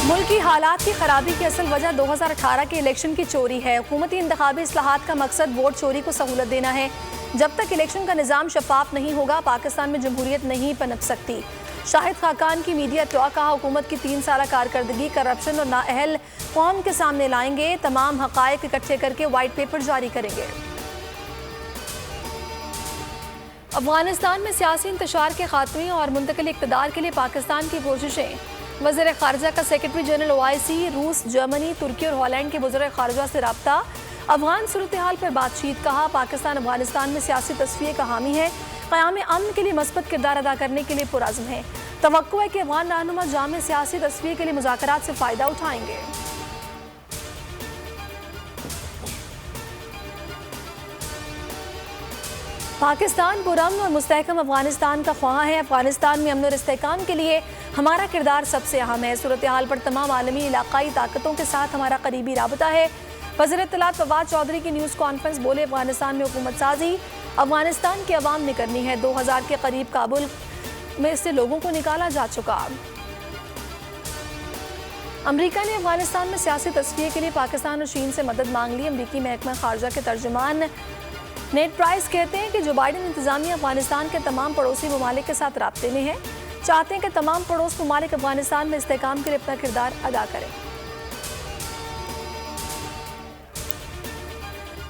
ملکی حالات کی خرابی کی اصل وجہ 2018 کے الیکشن کی چوری ہے۔ حکومتی انتخابی اصلاحات کا مقصد ووٹ چوری کو سہولت دینا ہے۔ جب تک الیکشن کا نظام شفاف نہیں ہوگا پاکستان میں جمہوریت نہیں پنپ سکتی۔ شاہد خاقان کی میڈیا ٹاک، کہا حکومت کی 3 سالہ کارکردگی کرپشن اور نااہل قوم کے سامنے لائیں گے، تمام حقائق اکٹھے کر کے وائٹ پیپر جاری کریں گے۔ افغانستان میں سیاسی انتشار کے خاتمے اور منتقل اقتدار کے لیے پاکستان کی کوششیں۔ وزیر خارجہ کا سیکرٹری جنرل OIC، روس، جرمنی، ترکی اور ہالینڈ کے وزراء خارجہ سے رابطہ۔ افغان صورتحال پر بات چیت، کہا پاکستان افغانستان میں سیاسی تصفیے کا حامی ہے، قیام امن کے لیے مثبت کردار ادا کرنے کے لیے پرعزم ہے۔ توقع ہے کہ افغان رہنما جامع سیاسی تصفیے کے لیے مذاکرات سے فائدہ اٹھائیں گے۔ پاکستان پرامن اور مستحکم افغانستان کا خواہاں ہے۔ افغانستان میں امن اور استحکام کے لیے ہمارا کردار سب سے اہم ہے۔ صورتحال پر تمام عالمی علاقائی طاقتوں کے ساتھ ہمارا قریبی رابطہ ہے۔ وزیر اطلاعات فواد چودھری کی نیوز کانفرنس، بولے افغانستان میں حکومت سازی افغانستان کی عوام نے کرنی ہے۔ 2000 کے قریب کابل میں سے لوگوں کو نکالا جا چکا۔ امریکہ نے افغانستان میں سیاسی تصفیے کے لیے پاکستان اور چین سے مدد مانگ لی۔ امریکی محکمہ خارجہ کے ترجمان نیٹ پرائس کہتے ہیں کہ جو بائیڈن انتظامیہ افغانستان کے تمام پڑوسی ممالک کے ساتھ رابطے میں ہے، چاہتے ہیں کہ تمام پڑوس ممالک افغانستان میں استحکام کے لیے اپنا کردار ادا کریں۔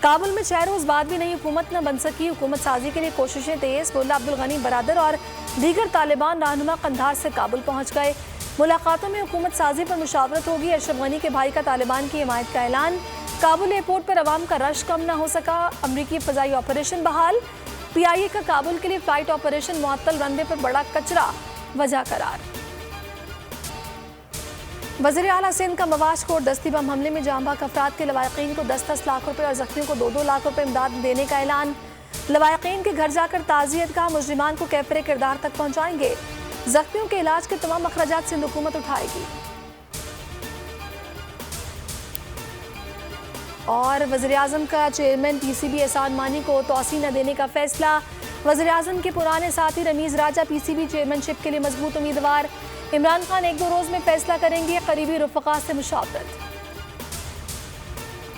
کابل میں 6 روز بعد بھی نئی حکومت نہ بن سکی، حکومت سازی کے لیے کوششیں تیز۔ ملا عبدالغنی برادر اور دیگر طالبان رہنما قندھار سے کابل پہنچ گئے۔ ملاقاتوں میں حکومت سازی پر مشاورت ہوگی۔ اشرف غنی کے بھائی کا طالبان کی حمایت کا اعلان۔ کابل ایئرپورٹ پر عوام کا رش کم نہ ہو سکا۔ امریکی فضائی آپریشن بحال۔ PIA کا کابل کے لیے فلائٹ آپریشن معطل، رن وے پر بڑا کچرا وجہ قرار۔ وزیر اعلیٰ سندھ کا مواش کوٹ دستی بم حملے میں جاں بحق افراد کے لواحقین کو 10-10 لاکھ روپے اور زخمیوں کو 2-2 لاکھ روپے امداد دینے کا اعلان۔ لواحقین کے گھر جا کر تعزیت، کہا مجرمان کو کیفر کردار تک پہنچائیں گے۔ زخمیوں کے علاج کے تمام اخراجات سندھ حکومت اٹھائے گی۔ اور وزیراعظم کا چیئرمین PCB احسان مانی کو توسیع نہ دینے کا فیصلہ۔ وزیراعظم کے پرانے ساتھی رمیز راجہ PCB چیئرمین شپ کے لیے مضبوط امیدوار۔ عمران خان 1-2 روز میں فیصلہ کریں گے، قریبی رفقا سے مشاورت۔